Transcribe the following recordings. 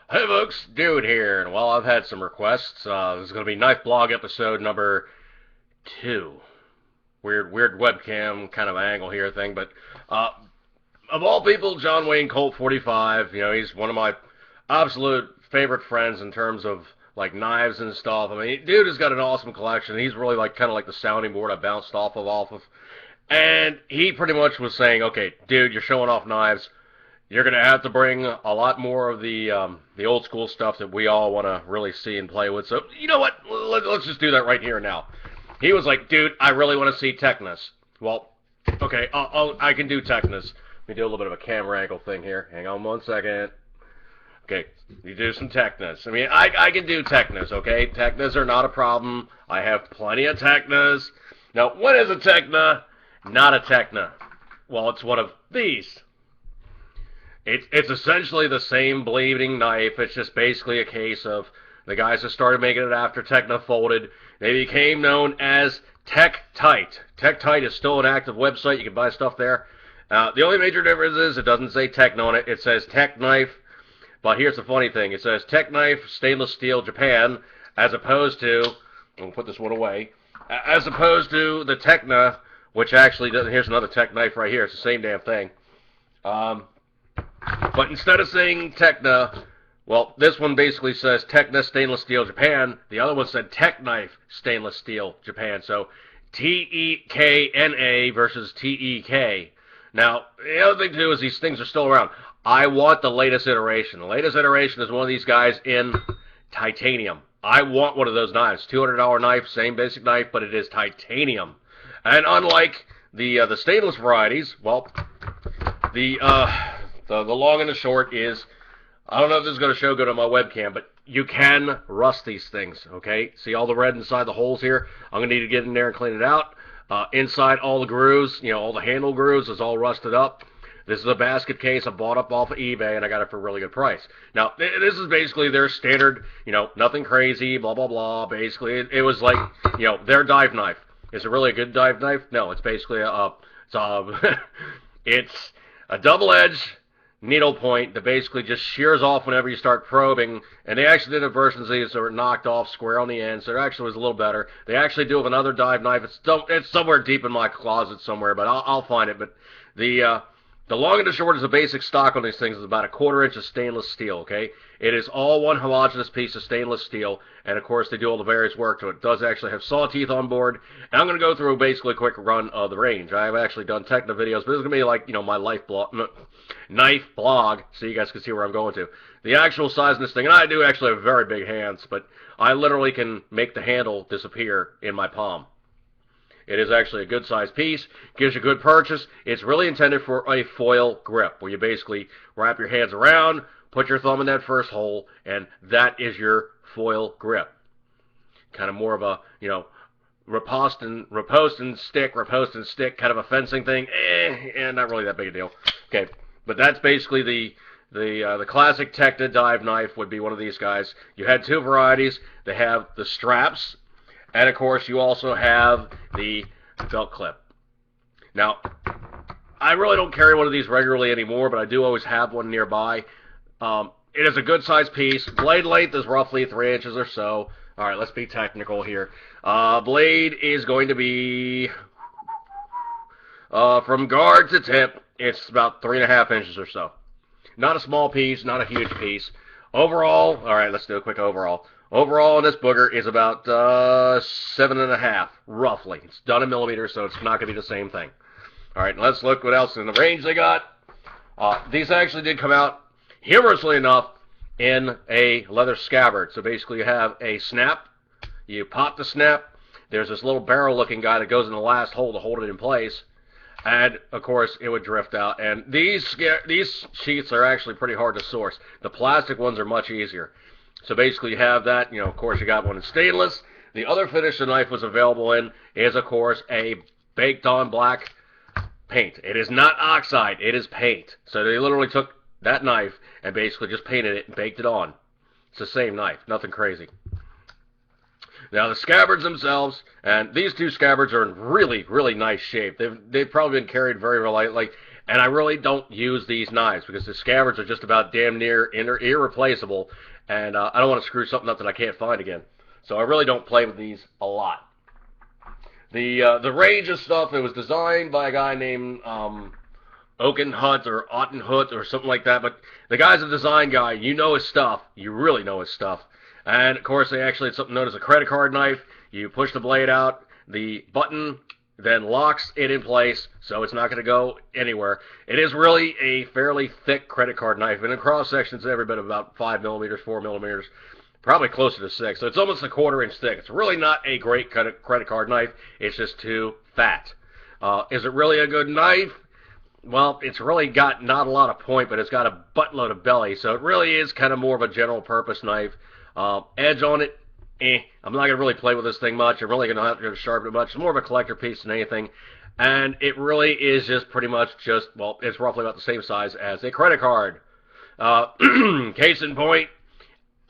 Hey folks, Dude here, and while I've had some requests, this is going to be Knife Blog episode number 2. Weird webcam kind of angle here thing, but uh, of all people, John Wayne Colt 45, he's one of my absolute favorite friends in terms of like knives and stuff. I mean, dude has got an awesome collection. He's really like kind of like the sounding board I bounced off of. And he pretty much was saying, okay, dude, you're showing off knives. You're going to have to bring a lot more of the old school stuff that we all want to really see and play with. So, you know what? Let's just do that right here and now. He was like, dude, I really want to see Teknas. Well, okay, I can do Teknas. Let me do a little bit of a camera angle thing here. Hang on one second. Okay, you do some Teknas. I mean, I can do Teknas, okay? Teknas are not a problem. I have plenty of Teknas. Now, what is a Tekna? Not a Tekna. Well, it's one of these. It's essentially the same bleeding knife. It's just basically a case of the guys that started making it after Tekna folded. They became known as Tektite. Tektite is still an active website. You can buy stuff there. The only major difference is it doesn't say Tekna on it. It says Tek Knife. But here's the funny thing. It says Tek Knife, stainless steel, Japan, as opposed to, we'll put this one away, as opposed to the Tekna, which actually doesn't. Here's another Tek Knife right here. It's the same damn thing. But instead of saying Tekna, well, this one basically says Tekna Stainless Steel Japan. The other one said Tek Knife Stainless Steel Japan. So Tekna versus Tek. Now, the other thing too is these things are still around. I want the latest iteration. The latest iteration is one of these guys in titanium. I want one of those knives. $200 knife, same basic knife, but it is titanium. And unlike the stainless varieties, well, the long and the short is, I don't know if this is going to show good on my webcam, but you can rust these things, okay? See all the red inside the holes here? I'm going to need to get in there and clean it out. Inside all the grooves, all the handle grooves is all rusted up. This is a basket case I bought up off of eBay, and I got it for a really good price. Now, this is basically their standard, nothing crazy, blah, blah, blah. Basically, it was like, their dive knife. Is it really a good dive knife? No, it's basically it's a double-edged needle point that basically just shears off whenever you start probing. And they actually did a version of these that were knocked off square on the end, so it actually was a little better. They actually do have another dive knife. It's somewhere deep in my closet somewhere, but I'll find it. But the long and the short is the basic stock on these things is about a 1/4 inch of stainless steel, okay? It is all one homogeneous piece of stainless steel, and of course they do all the various work to it. It does actually have saw teeth on board, and I'm going to go through basically a quick run of the range. I've actually done Tekna videos, but this is going to be like, my knife blog, so you guys can see where I'm going to. The actual size of this thing, and I do actually have very big hands, but I literally can make the handle disappear in my palm. It is actually a good-sized piece, gives you good purchase. It's really intended for a foil grip, where you basically wrap your hands around, put your thumb in that first hole, and that is your foil grip. Kind of more of a, riposte and stick kind of a fencing thing. And not really that big a deal. Okay, but that's basically the classic Tekna dive knife would be one of these guys. You had two varieties. They have the straps, and of course, you also have the belt clip. Now, I really don't carry one of these regularly anymore, but I do always have one nearby. It is a good-sized piece. Blade length is roughly 3 inches or so. All right, let's be technical here. Blade is going to be, from guard to tip, it's about 3.5 inches or so. Not a small piece, not a huge piece. Overall, all right, let's do a quick overall. Overall, this booger is about 7.5, roughly. It's done in millimeters, so it's not going to be the same thing. All right, let's look what else in the range they got. These actually did come out, humorously enough, in a leather scabbard. So basically you have a snap, you pop the snap, there's this little barrel-looking guy that goes in the last hole to hold it in place, and, of course, it would drift out. And these sheaths are actually pretty hard to source. The plastic ones are much easier. So basically you have that, of course you got one in stainless. The other finish the knife was available in is, of course, a baked on black paint. It is not oxide, it is paint. So they literally took that knife and basically just painted it and baked it on. It's the same knife, nothing crazy. Now the scabbards themselves, and these two scabbards are in really, really nice shape. They've probably been carried very lightly. And I really don't use these knives because the scabbards are just about damn near irreplaceable, and I don't want to screw something up that I can't find again. So I really don't play with these a lot. The range of stuff, it was designed by a guy named Oakenhut or Ottenhut or something like that, but the guy's a design guy. You know his stuff. You really know his stuff. And, of course, they actually had something known as a credit card knife. You push the blade out, the button then locks it in place, so it's not going to go anywhere. It is really a fairly thick credit card knife, and in cross-section, it's every bit about 5 millimeters, 4 millimeters, probably closer to 6, so it's almost a quarter-inch thick. It's really not a great credit card knife. It's just too fat. Is it really a good knife? Well, it's really got not a lot of point, but it's got a buttload of belly, so it really is kind of more of a general-purpose knife. Edge on it, I'm not going to really play with this thing much. I'm really going to have to sharpen it much. It's more of a collector piece than anything. And it really is just pretty much just, well, it's roughly about the same size as a credit card. Case in point,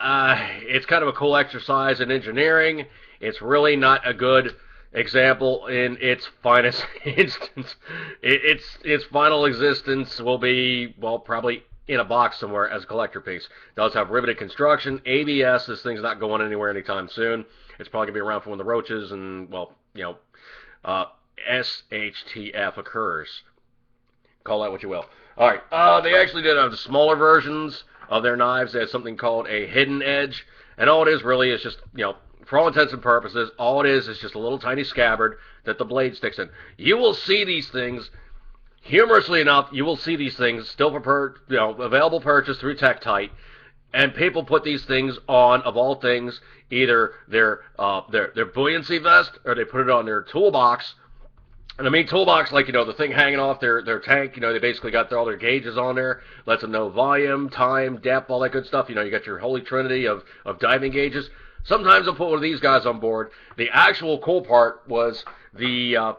it's kind of a cool exercise in engineering. It's really not a good example in its finest instance. Its final existence will be, well, probably in a box somewhere as a collector piece. It does have riveted construction, ABS. This thing's not going anywhere anytime soon. It's probably going to be around for when the roaches and, well, you know, SHTF occurs. Call that what you will. All right. They actually did have the smaller versions of their knives. They had something called a hidden edge. And all it is really is just, you know, for all intents and purposes, all it is just a little tiny scabbard that the blade sticks in. You will see these things. Humorously enough, you will see these things still for available purchase through Tekna, and people put these things on, of all things, either their buoyancy vest or they put it on their toolbox. And I mean toolbox like, you know, the thing hanging off their tank. You know, they basically got all their gauges on there, lets them know volume, time, depth, all that good stuff. You know, you got your holy trinity of diving gauges. Sometimes they'll put one of these guys on board. The actual cool part was the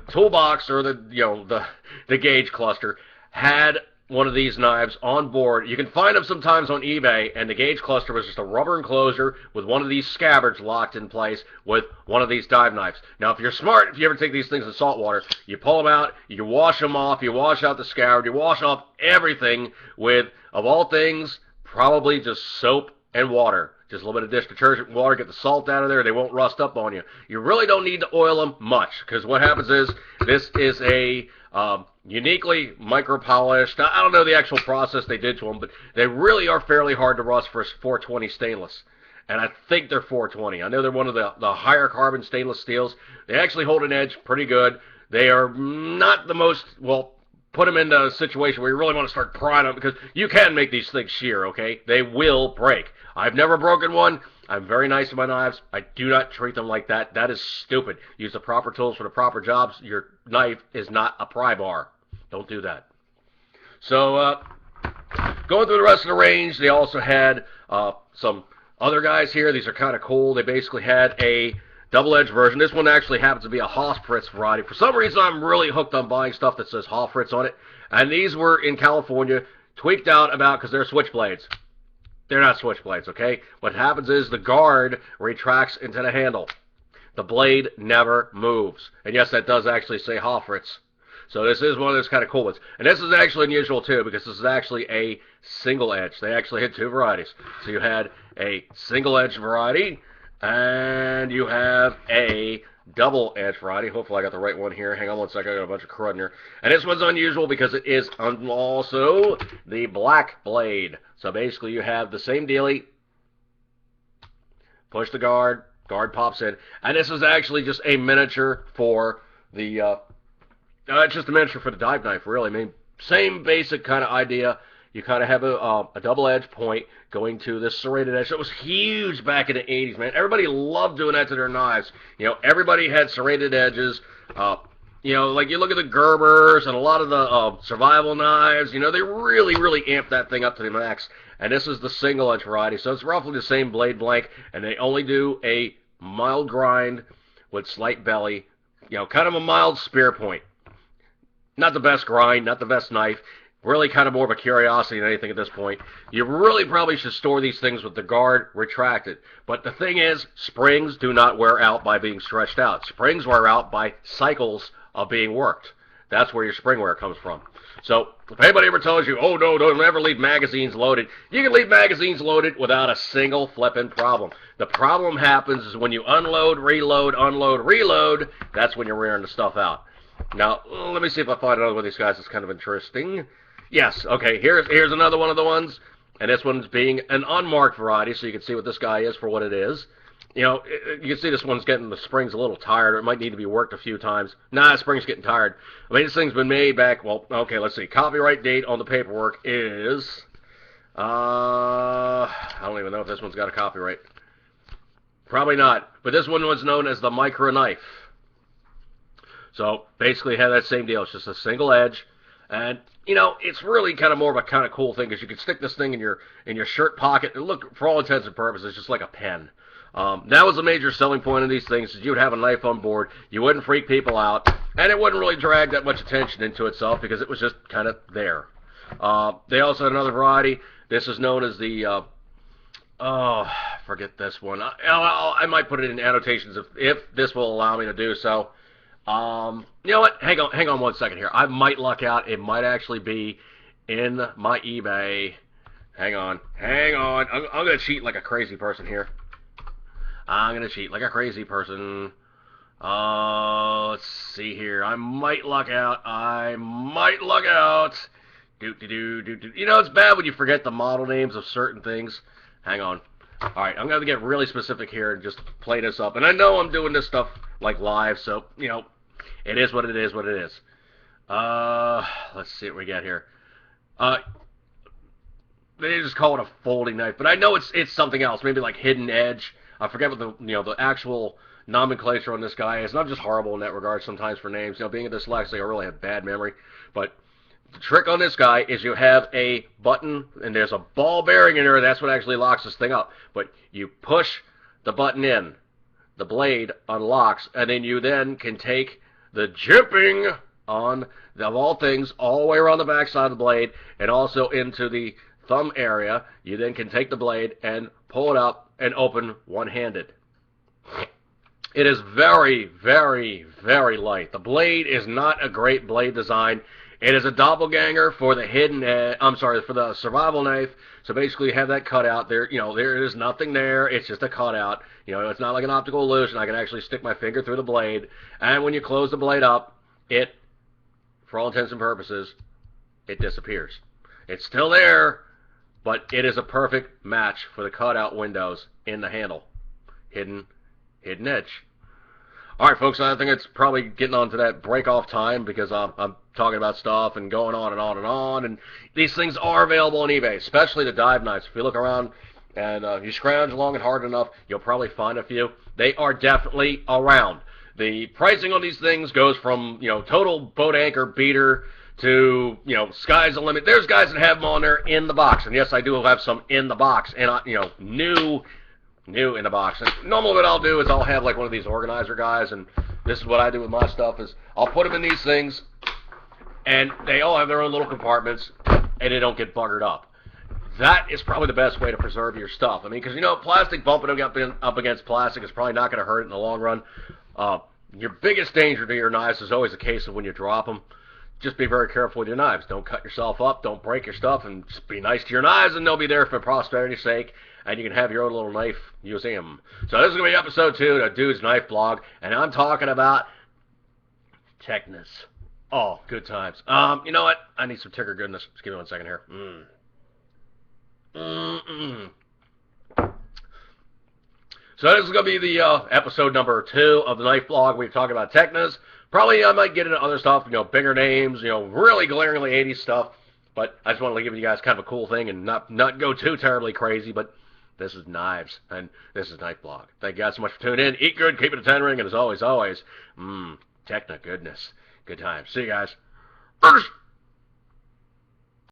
toolbox or the gauge cluster had one of these knives on board. You can find them sometimes on eBay, and the gauge cluster was just a rubber enclosure with one of these scabbards locked in place with one of these dive knives. Now, if you're smart, if you ever take these things in salt water, you pull them out, you wash them off, you wash out the scabbard, you wash off everything with, of all things, probably just soap and water. Just a little bit of dish detergent and water, get the salt out of there. They won't rust up on you. You really don't need to oil them much, because what happens is this is a uniquely micro-polished. I don't know the actual process they did to them, but they really are fairly hard to rust for 420 stainless. And I think they're 420. I know they're one of the higher carbon stainless steels. They actually hold an edge pretty good. They are not the most, well, put them in a situation where you really want to start prying them, because you can make these things shear, okay? They will break. I've never broken one. I'm very nice to my knives. I do not treat them like that. That is stupid. Use the proper tools for the proper jobs. Your knife is not a pry bar. Don't do that. So, going through the rest of the range, they also had some other guys here. These are kind of cool. They basically had a double-edged version. This one actually happens to be a Hofritz variety. For some reason, I'm really hooked on buying stuff that says Hofritz on it. And these were in California, tweaked out about because they're switchblades. They're not switchblades, okay? What happens is the guard retracts into the handle. The blade never moves. And yes, that does actually say Hofritz. So this is one of those kind of cool ones. And this is actually unusual, too, because this is actually a single edge. They actually had two varieties. So you had a single edge variety, and you have a double edge variety. Hopefully I got the right one here. Hang on one second. I got a bunch of crud in here. And this one's unusual because it is also the black blade. So basically you have the same dealie. Push the guard. Guard pops in. And this is actually just a miniature for the... it's just a miniature for the dive knife, really. I mean, same basic kind of idea. You kind of have a double-edged point going to this serrated edge. It was huge back in the 80s, man. Everybody loved doing that to their knives. You know, everybody had serrated edges. You know, like you look at the Gerbers and a lot of the survival knives, you know, they really, really amped that thing up to the max. And this is the single-edge variety, so it's roughly the same blade blank, and they only do a mild grind with slight belly, you know, kind of a mild spear point. Not the best grind, not the best knife. Really kind of more of a curiosity than anything at this point. You really probably should store these things with the guard retracted. But the thing is, springs do not wear out by being stretched out. Springs wear out by cycles of being worked. That's where your spring wear comes from. So if anybody ever tells you, oh no, don't ever leave magazines loaded, you can leave magazines loaded without a single flipping problem. The problem happens is when you unload, reload, that's when you're wearing the stuff out. Now, let me see if I find another one of these guys that's kind of interesting. Yes, okay, here's another one of the ones, and this one's being an unmarked variety, so you can see what this guy is for what it is. You know, you can see this one's getting the springs a little tired. It might need to be worked a few times. Nah, the spring's getting tired. I mean, this thing's been made back, well, okay, let's see. Copyright date on the paperwork is, I don't even know if this one's got a copyright. Probably not. But this one was known as the micro knife. So basically, it had that same deal. It's just a single edge, and you know, it's really kind of more of a kind of cool thing because you can stick this thing in your shirt pocket and look, for all intents and purposes, it's just like a pen. That was a major selling point of these things, is you would have a knife on board, you wouldn't freak people out, and it wouldn't really drag that much attention into itself because it was just kind of there. They also had another variety. This is known as the, forget this one. I might put it in annotations if this will allow me to do so. You know what? Hang on 1 second here. I might luck out. It might actually be in my eBay. Hang on. I'm going to cheat like a crazy person here. Let's see here. I might luck out. You know, it's bad when you forget the model names of certain things. Hang on. Alright, I'm going to get really specific here and just play this up. And I know I'm doing this stuff like live, so, you know, it is what it is. Let's see what we got here. They just call it a folding knife, but I know it's something else. Maybe like hidden edge. I forget what the actual nomenclature on this guy is. And I'm just horrible in that regard sometimes for names. You know, being a dyslexic, I really have bad memory. But the trick on this guy is you have a button, and there's a ball bearing in there. That's what actually locks this thing up. But you push the button in, the blade unlocks, and then you can take the jimping on, of all things, all the way around the back side of the blade, and also into the thumb area. You then can take the blade and pull it up and open one-handed. It is very, very, very light. The blade is not a great blade design. It is a doppelganger for the for the survival knife. So basically, you have that cutout there. You know, there is nothing there. It's just a cutout. You know, it's not like an optical illusion. I can actually stick my finger through the blade, and when you close the blade up, it, for all intents and purposes, it disappears. It's still there, but it is a perfect match for the cutout windows in the handle. Hidden edge. All right, folks, I think it's probably getting on to that break-off time because I'm talking about stuff and going on and on and on. And these things are available on eBay, especially the dive knives. If you look around and you scrounge long and hard enough, you'll probably find a few. They are definitely around. The pricing on these things goes from, you know, total boat anchor beater to, you know, sky's the limit. There's guys that have them on there in the box. And yes, I do have some in the box. And, you know, new in the box. And normally what I'll do is I'll have like one of these organizer guys, and this is what I do with my stuff, is I'll put them in these things, and they all have their own little compartments, and they don't get buggered up. That is probably the best way to preserve your stuff. I mean, because, you know, plastic bumping up against plastic is probably not going to hurt it in the long run. Your biggest danger to your knives is always a case of when you drop them. Just be very careful with your knives. Don't cut yourself up. Don't break your stuff. And just be nice to your knives, and they'll be there for posterity's sake. And you can have your own little knife museum. So this is going to be episode 2 of Dude's Knife Blog. And I'm talking about Teknas. Oh, good times. You know what? I need some ticker goodness. Just give me 1 second here. So this is going to be the episode number 2 of the Knife Blog. We've talked about Teknas. Probably I might get into other stuff, you know, bigger names, you know, really glaringly 80s stuff. But I just wanted to give you guys kind of a cool thing and not go too terribly crazy. But this is knives, and this is Knife Blog. Thank you guys so much for tuning in. Eat good, keep it a 10 ring, and as always, Tekna goodness. Good times. See you guys.